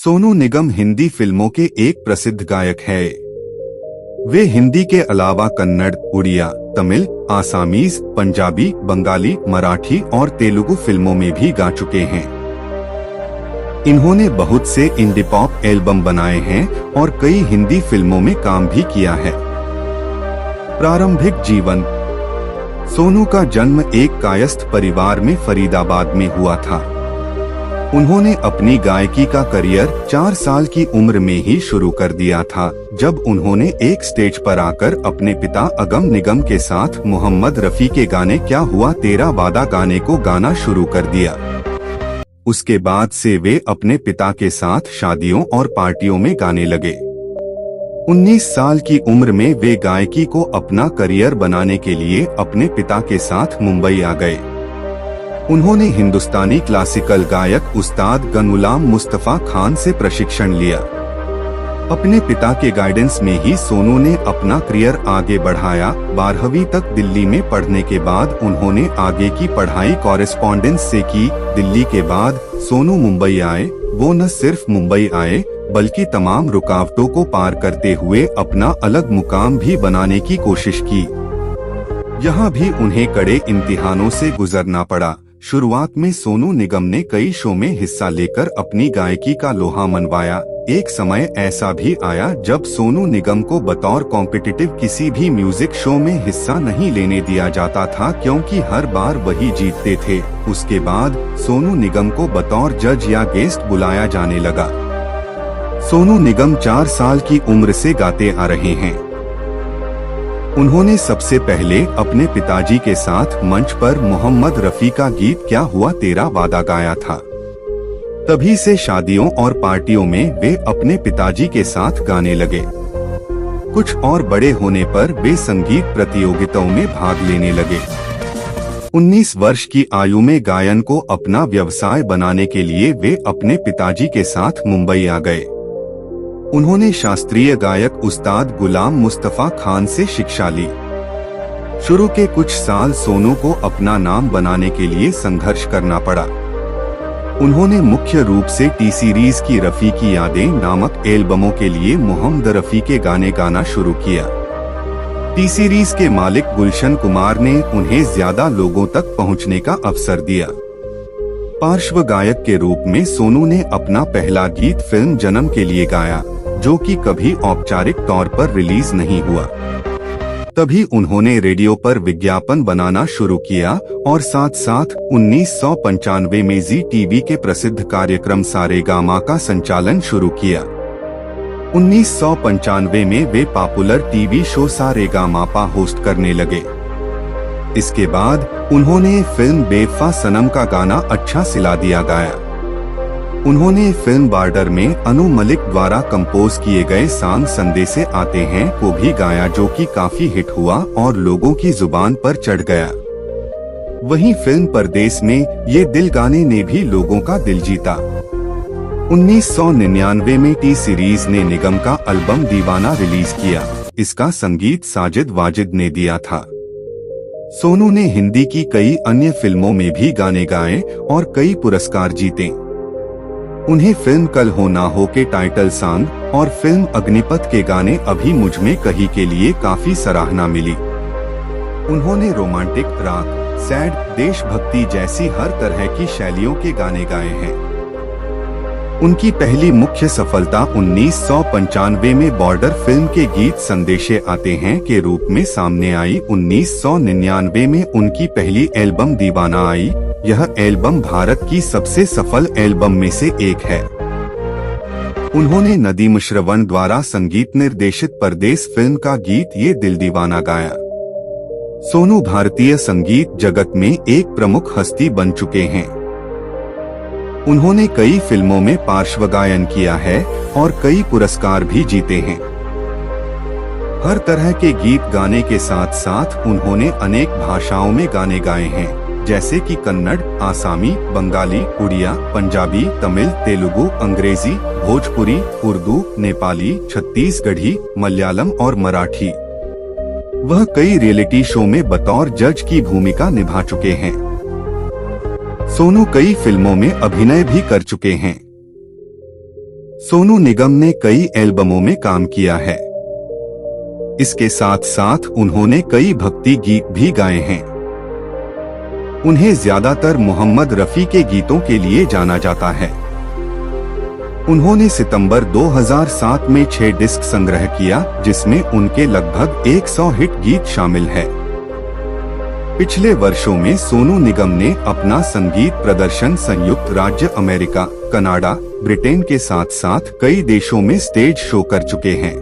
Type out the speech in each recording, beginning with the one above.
सोनू निगम हिंदी फिल्मों के एक प्रसिद्ध गायक है। वे हिंदी के अलावा कन्नड़, उड़िया, तमिल, आसामीज, पंजाबी, बंगाली, मराठी और तेलुगु फिल्मों में भी गा चुके हैं। इन्होंने बहुत से इंडी पॉप एल्बम बनाए हैं और कई हिंदी फिल्मों में काम भी किया है। प्रारंभिक जीवन। सोनू का जन्म एक कायस्थ परिवार में फरीदाबाद में हुआ था। उन्होंने अपनी गायकी का करियर 4 साल की उम्र में ही शुरू कर दिया था, जब उन्होंने एक स्टेज पर आकर अपने पिता अगम निगम के साथ मोहम्मद रफी के गाने क्या हुआ तेरा वादा गाने को गाना शुरू कर दिया। उसके बाद से वे अपने पिता के साथ शादियों और पार्टियों में गाने लगे। 19 साल की उम्र में वे गायकी को अपना करियर बनाने के लिए अपने पिता के साथ मुंबई आ गए। उन्होंने हिंदुस्तानी क्लासिकल गायक उस्ताद गुलाम मुस्तफा खान से प्रशिक्षण लिया। अपने पिता के गाइडेंस में ही सोनू ने अपना करियर आगे बढ़ाया। 12वीं तक दिल्ली में पढ़ने के बाद उन्होंने आगे की पढ़ाई कॉरेस्पॉन्डेंस से की। दिल्ली के बाद सोनू मुंबई आए। वो न सिर्फ मुंबई आए बल्कि तमाम रुकावटों को पार करते हुए अपना अलग मुकाम भी बनाने की कोशिश की। यहाँ भी उन्हें कड़े इम्तिहानों से गुजरना पड़ा। शुरुआत में सोनू निगम ने कई शो में हिस्सा लेकर अपनी गायकी का लोहा मनवाया। एक समय ऐसा भी आया जब सोनू निगम को बतौर कॉम्पिटिटिव किसी भी म्यूजिक शो में हिस्सा नहीं लेने दिया जाता था, क्योंकि हर बार वही जीतते थे। उसके बाद सोनू निगम को बतौर जज या गेस्ट बुलाया जाने लगा। सोनू निगम 4 साल की उम्र से गाते आ रहे हैं। उन्होंने सबसे पहले अपने पिताजी के साथ मंच पर मोहम्मद रफी का गीत क्या हुआ तेरा वादा गाया था। तभी से शादियों और पार्टियों में वे अपने पिताजी के साथ गाने लगे। कुछ और बड़े होने पर वे संगीत प्रतियोगिताओं में भाग लेने लगे। 19 वर्ष की आयु में गायन को अपना व्यवसाय बनाने के लिए वे अपने पिताजी के साथ मुंबई आ गए। उन्होंने शास्त्रीय गायक उस्ताद गुलाम मुस्तफा खान से शिक्षा ली। शुरू के कुछ साल सोनू को अपना नाम बनाने के लिए संघर्ष करना पड़ा। उन्होंने मुख्य रूप से टी सीरीज की रफी की यादें नामक एल्बमों के लिए मोहम्मद रफी के गाने गाना शुरू किया। टी सीरीज के मालिक गुलशन कुमार ने उन्हें ज्यादा लोगों तक पहुंचने का अवसर दिया। पार्श्व गायक के रूप में सोनू ने अपना पहला गीत फिल्म जन्म के लिए गाया, जो कि कभी औपचारिक तौर पर रिलीज नहीं हुआ। तभी उन्होंने रेडियो पर विज्ञापन बनाना शुरू किया और साथ साथ 1995 में जी टीवी के प्रसिद्ध कार्यक्रम सारेगामा का संचालन शुरू किया। 1995 में वे popular TV show Sa Re Ga Ma Pa host करने लगे। इसके बाद उन्होंने फिल्म बेवफा सनम का गाना अच्छा सिला दिया गाया। उन्होंने फिल्म बॉर्डर में अनु मलिक द्वारा कंपोज किए गए सॉन्ग संदेशे आते हैं को भी गाया, जो कि काफी हिट हुआ और लोगों की जुबान पर चढ़ गया। वहीं फिल्म परदेस में ये दिल गाने ने भी लोगों का दिल जीता। 1999 में टी सीरीज ने निगम का एल्बम दीवाना रिलीज किया। इसका संगीत साजिद वाजिद ने दिया था। सोनू ने हिंदी की कई अन्य फिल्मों में भी गाने गाए और कई पुरस्कार जीते। उन्हें फिल्म कल हो ना हो के टाइटल सॉन्ग और फिल्म अग्निपथ के गाने अभी मुझ में कहीं के लिए काफी सराहना मिली। उन्होंने रोमांटिक, रॉक, सैड, देशभक्ति जैसी हर तरह की शैलियों के गाने गाए हैं। उनकी पहली मुख्य सफलता 1995 में बॉर्डर फिल्म के गीत संदेशे आते हैं के रूप में सामने आई। 1999 में उनकी पहली एल्बम दीवाना आई। यह एल्बम भारत की सबसे सफल एल्बम में से एक है। उन्होंने नदीम श्रवण द्वारा संगीत निर्देशित परदेस फिल्म का गीत ये दिल दीवाना गाया। सोनू भारतीय संगीत जगत में एक प्रमुख हस्ती बन चुके हैं। उन्होंने कई फिल्मों में पार्श्व गायन किया है और कई पुरस्कार भी जीते हैं। हर तरह के गीत गाने के साथ साथ उन्होंने अनेक भाषाओं में गाने गाए हैं, जैसे कि कन्नड़, आसामी, बंगाली, उड़िया, पंजाबी, तमिल, तेलुगु, अंग्रेजी, भोजपुरी, उर्दू, नेपाली, छत्तीसगढ़ी, मलयालम और मराठी। वह कई रियलिटी शो में बतौर जज की भूमिका निभा चुके हैं। सोनू कई फिल्मों में अभिनय भी कर चुके हैं। सोनू निगम ने कई एल्बमों में काम किया है। इसके साथ साथ उन्होंने कई भक्ति गीत भी गाए हैं। उन्हें ज्यादातर मोहम्मद रफी के गीतों के लिए जाना जाता है। उन्होंने सितंबर 2007 में 6 डिस्क संग्रह किया, जिसमें उनके लगभग 100 हिट गीत शामिल है। पिछले वर्षों में सोनू निगम ने अपना संगीत प्रदर्शन संयुक्त राज्य अमेरिका, कनाडा, ब्रिटेन के साथ साथ कई देशों में स्टेज शो कर चुके हैं।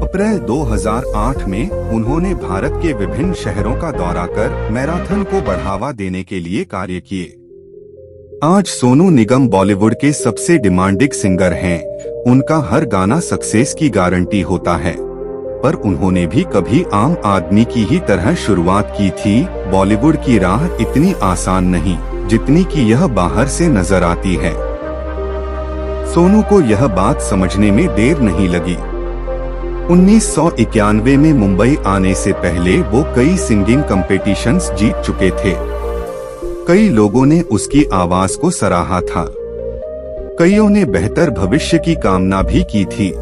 अप्रैल 2008 में उन्होंने भारत के विभिन्न शहरों का दौरा कर मैराथन को बढ़ावा देने के लिए कार्य किए। आज सोनू निगम बॉलीवुड के सबसे डिमांडिंग सिंगर हैं। उनका हर गाना सक्सेस की गारंटी होता है, पर उन्होंने भी कभी आम आदमी की ही तरह शुरुआत की थी। बॉलीवुड की राह इतनी आसान नहीं जितनी कि यह बाहर से नजर आती है। सोनू को यह बात समझने में देर नहीं लगी। 1991 में मुंबई आने से पहले वो कई सिंगिंग कॉम्पिटिशन्स जीत चुके थे। कई लोगों ने उसकी आवाज को सराहा था। कईयों ने बेहतर भविष्य की कामना भी की थी।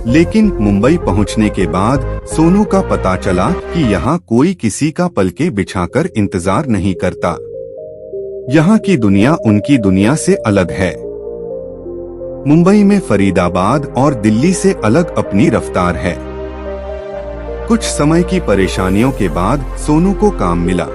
लेकिन मुंबई पहुंचने के बाद सोनू का पता चला कि यहाँ कोई किसी का पलके बिछाकर इंतजार नहीं करता। यहाँ की दुनिया उनकी दुनिया से अलग है। मुंबई में फरीदाबाद और दिल्ली से अलग अपनी रफ्तार है। कुछ समय की परेशानियों के बाद सोनू को काम मिला।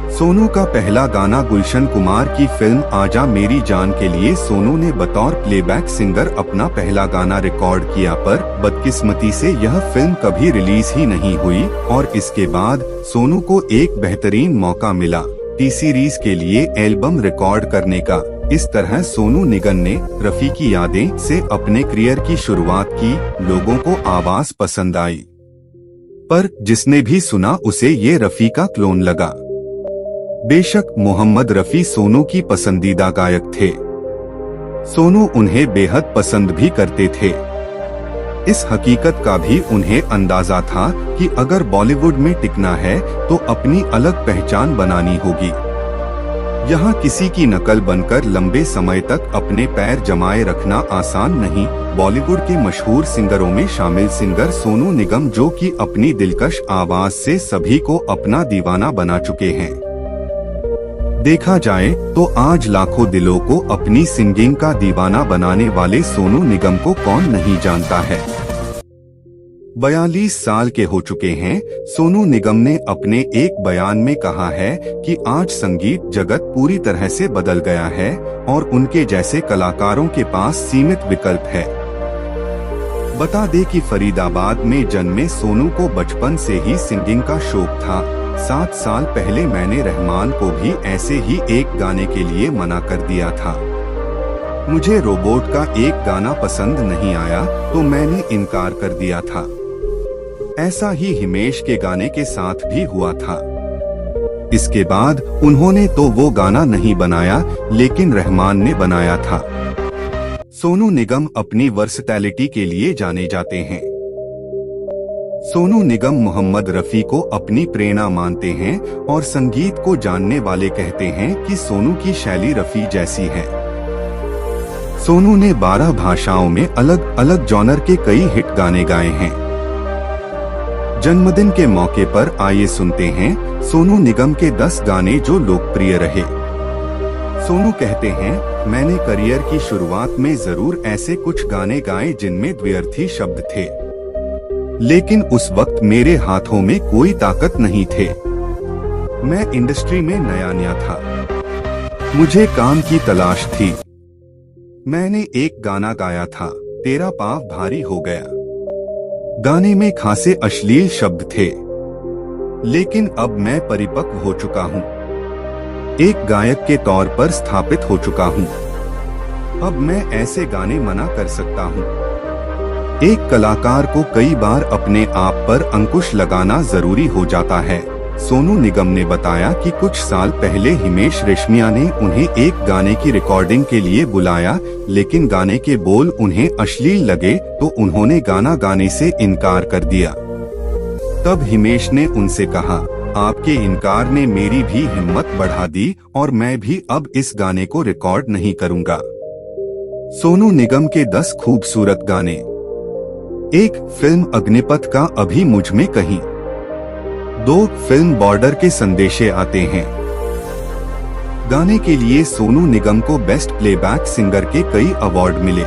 सोनू का पहला गाना गुलशन कुमार की फिल्म आजा मेरी जान के लिए सोनू ने बतौर प्लेबैक सिंगर अपना पहला गाना रिकॉर्ड किया, पर बदकिस्मती से यह फिल्म कभी रिलीज ही नहीं हुई और इसके बाद सोनू को एक बेहतरीन मौका मिला टी सीरीज के लिए एल्बम रिकॉर्ड करने का। इस तरह सोनू निगम ने रफी की यादें से अपने करियर की शुरुआत की। लोगों को आवाज पसंद आई, पर जिसने भी सुना उसे ये रफी का क्लोन लगा। बेशक मोहम्मद रफी सोनू की पसंदीदा गायक थे। सोनू उन्हें बेहद पसंद भी करते थे। इस हकीकत का भी उन्हें अंदाजा था कि अगर बॉलीवुड में टिकना है तो अपनी अलग पहचान बनानी होगी। यहाँ किसी की नकल बनकर लंबे समय तक अपने पैर जमाए रखना आसान नहीं। बॉलीवुड के मशहूर सिंगरों में शामिल सिंगर सोनू निगम, जो कि अपनी दिलकश आवाज से सभी को अपना दीवाना बना चुके हैं। देखा जाए तो आज लाखों दिलों को अपनी सिंगिंग का दीवाना बनाने वाले सोनू निगम को कौन नहीं जानता है। 42 साल के हो चुके हैं। सोनू निगम ने अपने एक बयान में कहा है कि आज संगीत जगत पूरी तरह से बदल गया है और उनके जैसे कलाकारों के पास सीमित विकल्प है। बता दें कि फरीदाबाद में जन्मे सोनू को बचपन से ही सिंगिंग का शौक था। 7 साल पहले मैंने रहमान को भी ऐसे ही एक गाने के लिए मना कर दिया था। मुझे रोबोट का एक गाना पसंद नहीं आया तो मैंने इनकार कर दिया था। ऐसा ही हिमेश के गाने के साथ भी हुआ था। इसके बाद उन्होंने तो वो गाना नहीं बनाया, लेकिन रहमान ने बनाया था। सोनू निगम अपनी वर्सटैलिटी के लिए जाने जाते हैं। सोनू निगम मोहम्मद रफी को अपनी प्रेरणा मानते हैं और संगीत को जानने वाले कहते हैं कि सोनू की शैली रफी जैसी है। सोनू ने 12 भाषाओं में अलग अलग जॉनर के कई हिट गाने गाए हैं। जन्मदिन के मौके पर आइए सुनते हैं सोनू निगम के 10 गाने जो लोकप्रिय रहे। सोनू कहते हैं, मैंने करियर की शुरुआत में जरूर ऐसे कुछ गाने गाए जिनमें द्व्यर्थी शब्द थे, लेकिन उस वक्त मेरे हाथों में कोई ताकत नहीं थे। मैं इंडस्ट्री में नया था, मुझे काम की तलाश थी। मैंने एक गाना गाया था, तेरा पाँव भारी हो गया। गाने में खासे अश्लील शब्द थे, लेकिन अब मैं परिपक्व हो चुका हूँ। एक गायक के तौर पर स्थापित हो चुका हूँ। अब मैं ऐसे गाने मना कर सकता हूँ। एक कलाकार को कई बार अपने आप पर अंकुश लगाना जरूरी हो जाता है। सोनू निगम ने बताया कि कुछ साल पहले हिमेश रेशमिया ने उन्हें एक गाने की रिकॉर्डिंग के लिए बुलाया, लेकिन गाने के बोल उन्हें अश्लील लगे तो उन्होंने गाना गाने से इनकार कर दिया। तब हिमेश ने उनसे कहा, आपके इनकार ने मेरी भी हिम्मत बढ़ा दी और मैं भी अब इस गाने को रिकॉर्ड नहीं करूंगा। सोनू निगम के 10 खूबसूरत गाने। एक, फिल्म अग्निपथ का अभी मुझ में कहीं। 2, फिल्म बॉर्डर के संदेशे आते हैं। गाने के लिए सोनू निगम को बेस्ट प्लेबैक सिंगर के कई अवार्ड मिले।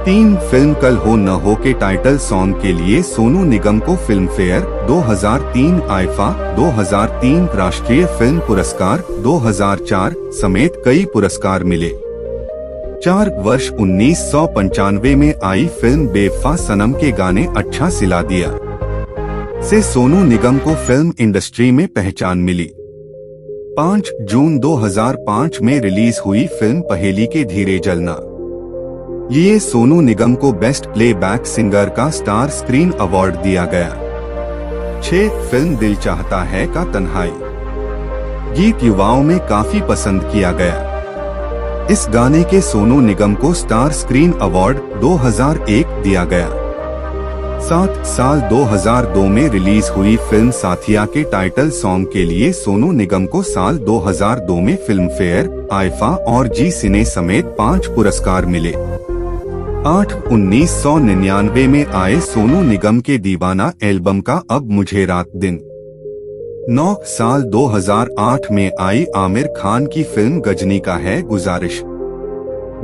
3, फिल्म कल हो न हो के टाइटल सॉन्ग के लिए सोनू निगम को फिल्म फेयर 2003, आईफा 2003 राष्ट्रीय फिल्म पुरस्कार 2004 समेत कई पुरस्कार मिले। 4, वर्ष 1995 में आई फिल्म बेवफा सनम के गाने अच्छा सिला दिया से सोनू निगम को फिल्म इंडस्ट्री में पहचान मिली। 5, जून 2005 में रिलीज हुई फिल्म पहेली के धीरे जलना लिए सोनू निगम को बेस्ट प्लेबैक सिंगर का स्टार स्क्रीन अवार्ड दिया गया। 6, फिल्म दिल चाहता है का तन्हाई गीत युवाओं में काफी पसंद किया गया। इस गाने के सोनू निगम को स्टार स्क्रीन अवार्ड 2001 दिया गया। 7, साल 2002 में रिलीज हुई फिल्म साथिया के टाइटल सॉन्ग के लिए सोनू निगम को साल 2002 में फिल्म फेयर, आईफा और जी सिने समेत 5 पुरस्कार मिले। 8, 1999 में आए सोनू निगम के दीवाना एल्बम का अब मुझे रात दिन। 9, साल 2008 में आई आमिर खान की फिल्म गजनी का है गुजारिश।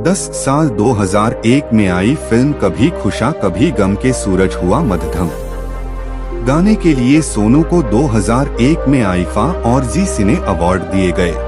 10, साल 2001 में आई फिल्म कभी खुशा कभी गम के सूरज हुआ मध्यम। गाने के लिए सोनू को 2001 में आईफा और जी सिने अवार्ड दिए गए।